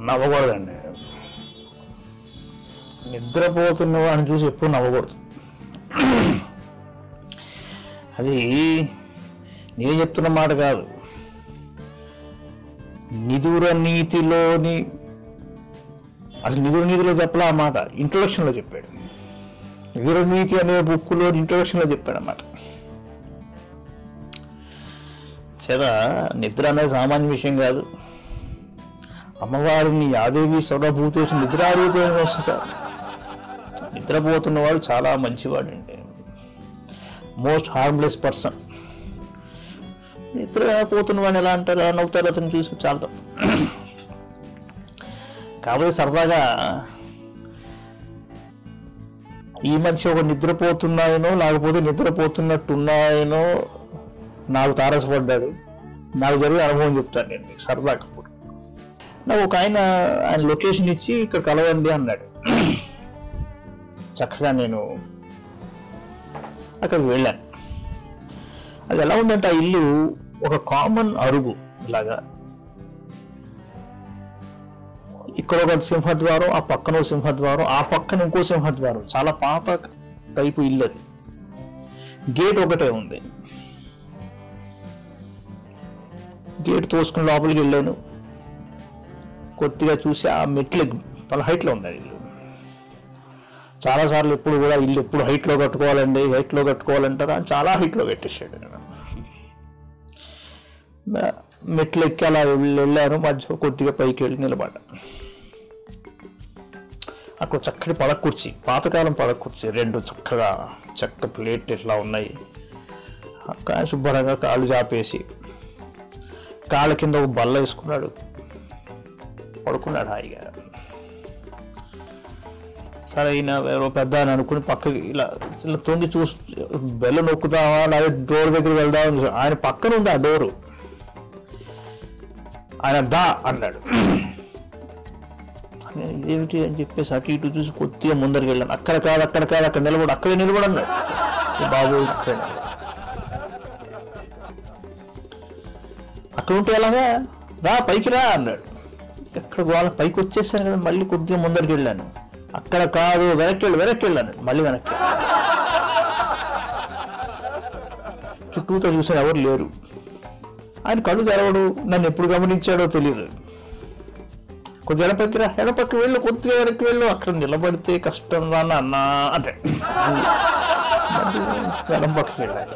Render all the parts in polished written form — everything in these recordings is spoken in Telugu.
నవ్వకూడదండి. నిద్రపోతున్న వాడిని చూసి ఎప్పుడు నవ్వకూడదు. అది నేను చెప్తున్న మాట కాదు, నిదుర నీతిలోని అసలు నిదుర నీతిలో చెప్పలే ఆ మాట, ఇంట్రొడక్షన్లో చెప్పాడు. నిదుర నీతి అనే బుక్లో ఇంట్రొడక్షన్లో చెప్పాడు అన్నమాట. చేత నిద్ర అనేది సామాన్య విషయం కాదు. అమ్మవారిని యాదేవి సర్వభూతేషు నిద్రారూపేణ వస్తారు. నిద్రపోతున్నవాడు చాలా మంచివాడండి, మోస్ట్ హార్మ్లెస్ పర్సన్. నిద్రపోతున్నవాడిని ఎలా అంటారు, ఎలా నవ్వుతారు అతను చూసి చాలా తప్పు. కాబట్టి సరదాగా ఈ మధ్య ఒక నిద్రపోతున్నాయనో లేకపోతే నిద్రపోతున్నట్టున్నాయనో నాకు తారసపడ్డాడు. నాకు జరిగే అనుభవం చెప్తాను నేను మీకు సరదాగా. నాకు ఒక ఆయన లొకేషన్ ఇచ్చి ఇక్కడ కలవండి అన్నాడు. చక్కగా నేను అక్కడికి వెళ్ళాను. అది ఎలా ఉందంటే ఆ ఇల్లు ఒక కామన్ అరుగు ఇలాగా, ఇక్కడ ఒక సింహద్వారం, ఆ పక్కన ఒక సింహద్వారం, ఆ పక్కన ఇంకో సింహద్వారం. చాలా పాత టైపు ఇల్లు అది. గేట్ ఒకటే ఉంది. గేట్ తోసుకుని లోపలికి వెళ్ళాను. కొద్దిగా చూసి ఆ మెట్లు చాలా హైట్లో ఉంది ఇల్లు. చాలాసార్లు ఎప్పుడు కూడా ఇల్లు ఎప్పుడు హైట్లో కట్టుకోవాలండి, హైట్లో కట్టుకోవాలంటారా, చాలా హైట్లో కట్టేసాడు. మెట్లు ఎక్కి అలా వెళ్ళాను. మధ్య కొద్దిగా పైకి వెళ్ళి నిలబడ్డా. అక్కడ చక్కటి పడక కుర్చీ, పాతకాలం పడక కుర్చీ, రెండు చక్కగా చెక్క ప్లేట్ ఇట్లా ఉన్నాయి. అక్కడ శుభ్రంగా కాళ్ళు చాపేసి కాళ్ళ కింద ఒక బల్ల వేసుకున్నాడు, పడుకున్నాడు హాయిగా. సరే ఈయన ఎవరో పెద్ద అని అనుకుని పక్కకి ఇలా ఇలా తొంగి చూసి బెల్ల నొక్కుదామా లేదా డోర్ దగ్గర వెళ్దామని ఆయన పక్కన ఉంది ఆ డోరు. ఆయన దా అన్నాడు. ఇదేమిటి అని చెప్పేసి అటు ఇటు చూసి కొద్దిగా ముందరికి వెళ్ళాను. అక్కడ కాదు అక్కడ నిలబడు, అక్కడే నిలబడి అన్నాడు. బాబు అక్కడ ఉంటే ఎలాగా, రా పైకి రా అన్నాడు. ఎక్కడ వాళ్ళ పైకి వచ్చేసాను కదా, మళ్ళీ కొద్దిగా ముందరికి వెళ్ళాను. అక్కడ కాదు వెనక్కి వెళ్ళాను. మళ్ళీ వెనక్కి చుట్టూతో చూసాను, ఎవరు లేరు. ఆయన కళ్ళు తెరవడు, నన్ను ఎప్పుడు గమనించాడో తెలియదు. కొద్దిగా ఎడపక్కి వెళ్ళు, కొద్దిగా వెనక్కి వెళ్ళు, అక్కడ నిలబడితే కష్టం రా అన్నా అంటే ఎడం పక్కకి వెళ్ళాను.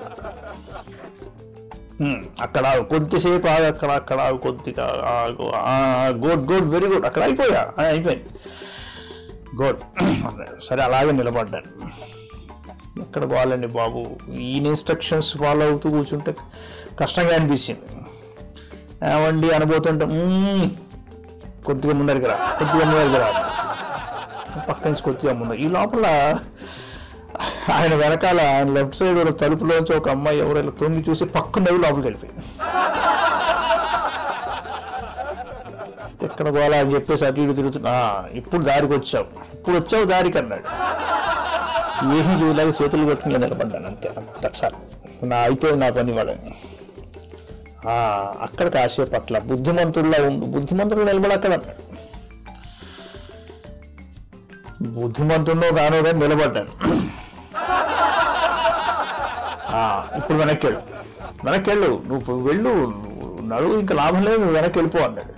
అక్కడ కొద్దిసేపు ఆగు, అక్కడ కొద్దిగా ఆగు, గుడ్ వెరీ గుడ్, అక్కడ అయిపోయింది గుడ్. సరే అలాగే నిలబడ్డాను. ఎక్కడ పోవాలండి బాబు, ఈయన ఇన్స్ట్రక్షన్స్ ఫాలో అవుతూ కూర్చుంటే కష్టంగా అనిపించింది. ఏమండి అనబోతుంటే కొద్దిగా ముందరికి రా పక్క నుంచి కొద్దిగా ముందు. ఈ లోపల ఆయన వెనకాల ఆయన లెఫ్ట్ సైడ్ తలుపులోంచి ఒక అమ్మాయి ఎవరైనా తొంగి చూసి పక్కన నవ్వు లోపలికి వెళ్ళిపోయింది. ఎక్కడ పోవాలా అని చెప్పేసి అటు ఇటు తిరుగుతున్నా. ఇప్పుడు దారికి వచ్చావు దారికి అన్నాడు. ఏం చేయలేక చేతులు కొట్టుకుని నిలబడ్డాను అంతే. సార్ అయిపోయింది నా పని వాళ్ళని. అక్కడ కాసేపు అట్లా బుద్ధిమంతుడు నిలబడి అక్కడ అన్నాడు. బుద్ధిమంతుడో కానో కానీ నిలబడ్డాను. ఇప్పుడు వెనక్కి నువ్వు వెళ్ళు, నడువు, ఇంకా లాభం లేదు, నువ్వు వెనక్కి వెళ్ళిపో అన్నాడు.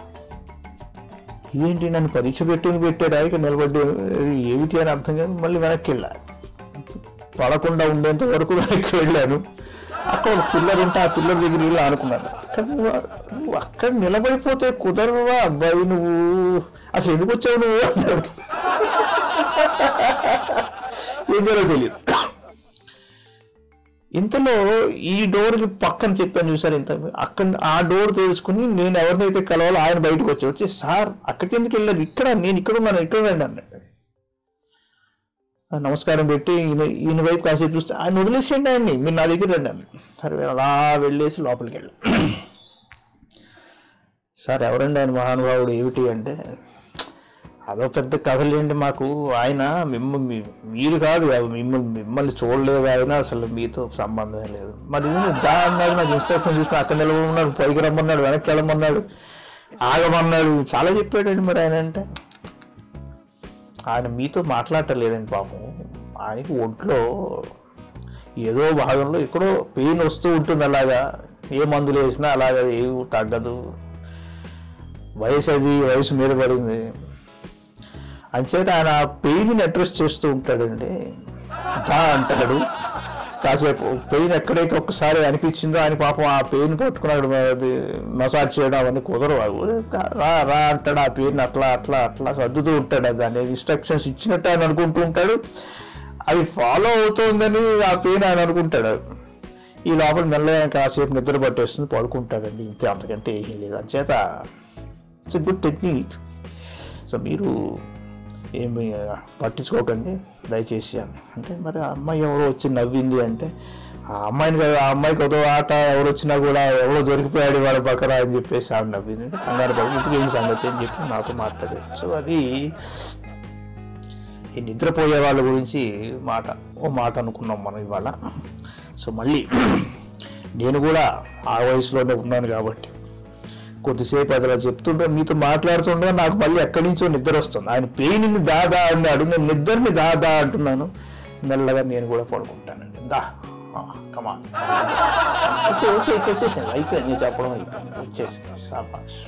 ఏంటి నన్ను పరీక్ష పెట్టాడా ఇక నిలబడ్డా ఏమిటి అని అర్థం కాదు. మళ్ళీ వెనక్కి వెళ్ళాను. పడకుండా ఉండేంత వరకు వెనక్కి వెళ్ళాను. అక్కడ ఒక పిల్లర్ ఉంటే ఆ పిల్లర్ దగ్గర వెళ్ళి ఆనుకున్నాను. నువ్వు అక్కడ నిలబడిపోతే కుదరవా అబ్బాయి, నువ్వు అసలు ఎందుకు వచ్చావు నువ్వు అన్నాడు. ఏం జరో తెలియదు. ఇంతలో ఈ డోర్కి పక్కన చెప్పాను చూసారు, అక్కడ ఆ డోర్ తెలుసుకుని నేను ఎవరినైతే కలవాలో ఆయన బయటకు వచ్చి సార్ అక్కడికి ఎందుకు వెళ్ళారు, నేను ఇక్కడ ఉన్నాను, ఇక్కడ రండి అన్నాడు. నమస్కారం పెట్టి ఈయన వైపు కాసేపు చూస్తే ఆయన వదిలేసేయండి ఆయన్ని, మీరు నా దగ్గర రండి అన్నాడు. సరే అలా వెళ్ళేసి లోపలికి వెళ్ళాను. సార్ ఎవరండి ఆయన మహానుభావుడు ఏమిటి అంటే, అదో పెద్ద కథలేండి మాకు, ఆయన మీరు కాదు మిమ్మల్ని చూడలేదు, ఆయన అసలు మీతో సంబంధమే లేదు. మరి దా అన్నాడు, నాకు ఇన్స్ట్రక్షన్ చూసుకుని అక్కడ నిలబడమన్నాడు, పైకి రమ్మన్నాడు, వెనక్కి వెళ్ళమన్నాడు, ఆగమన్నాడు, చాలా చెప్పాడండి. మరి ఆయన అంటే ఆయన మీతో మాట్లాడటలేదండి పాపం, ఆయనకి ఒంట్లో ఏదో భాగంలో ఎక్కడో పెయిన్ వస్తూ ఉంటుంది, అలాగా ఏ మందులు వేసినా అలాగా ఏం తగ్గదు, వయసు మీద పడింది, అంచేత ఆయన ఆ పెయిన్ని అడ్రస్ చేస్తూ ఉంటాడండి. దా అంటాడు, కాసేపు పెయిన్ ఎక్కడైతే ఒక్కసారి అనిపించిందో ఆయన పాపం ఆ పెయిన్ పట్టుకున్నాడు, మసాజ్ చేయడం అవన్నీ కుదరవు, రా అంటాడు. ఆ పెయిన్ అట్లా సర్దుతూ ఉంటాడు, దాన్ని ఇన్స్ట్రక్షన్స్ ఇచ్చినట్టు ఆయన అనుకుంటూ ఉంటాడు, అది ఫాలో అవుతుందని ఆ పెయిన్ ఆయన అనుకుంటాడు. ఈ లోపల మెల్లగా కాసేపు నిద్ర పట్టేస్తుంది, పడుకుంటాడండి. ఇంతే, అంతకంటే ఏం లేదు. అంచేత it's a good technique. So మీరు ఏమి పట్టించుకోకండి దయచేసి అని అంటే, మరి ఆ అమ్మాయి ఎవరో వచ్చి నవ్వింది అంటే, ఆ అమ్మాయికి ఏదో ఆట ఎవరు వచ్చినా కూడా ఎవరో దొరికిపోయాడు వాళ్ళ పక్కన అని చెప్పేసి ఆవిడ నవ్వింది అంటే, కంగారు పడి ఇంటికి ఏం సంగతి అని చెప్పి నాతో మాట్లాడాడు. సో అది ఈ నిద్రపోయే వాళ్ళ గురించి ఓ మాట అనుకున్నాం మనం ఇవాళ. సో మళ్ళీ నేను కూడా ఆ వయసులోనే ఉన్నాను కాబట్టి కొద్దిసేపు అదిలా చెప్తుంటే మీతో మాట్లాడుతుండే నాకు మళ్ళీ ఎక్కడి నుంచో నిద్ర వస్తుంది. ఆయన పెయిన్ని దాదా అన్నాడు, నేను నిద్రని దాదా అంటున్నాను. మెల్లగా నేను కూడా పడుకుంటానండి. కమాన్ వచ్చేసాను, అయిపోయింది, చెప్పడం అయిపోయింది, వచ్చేసాను. శాబాష్.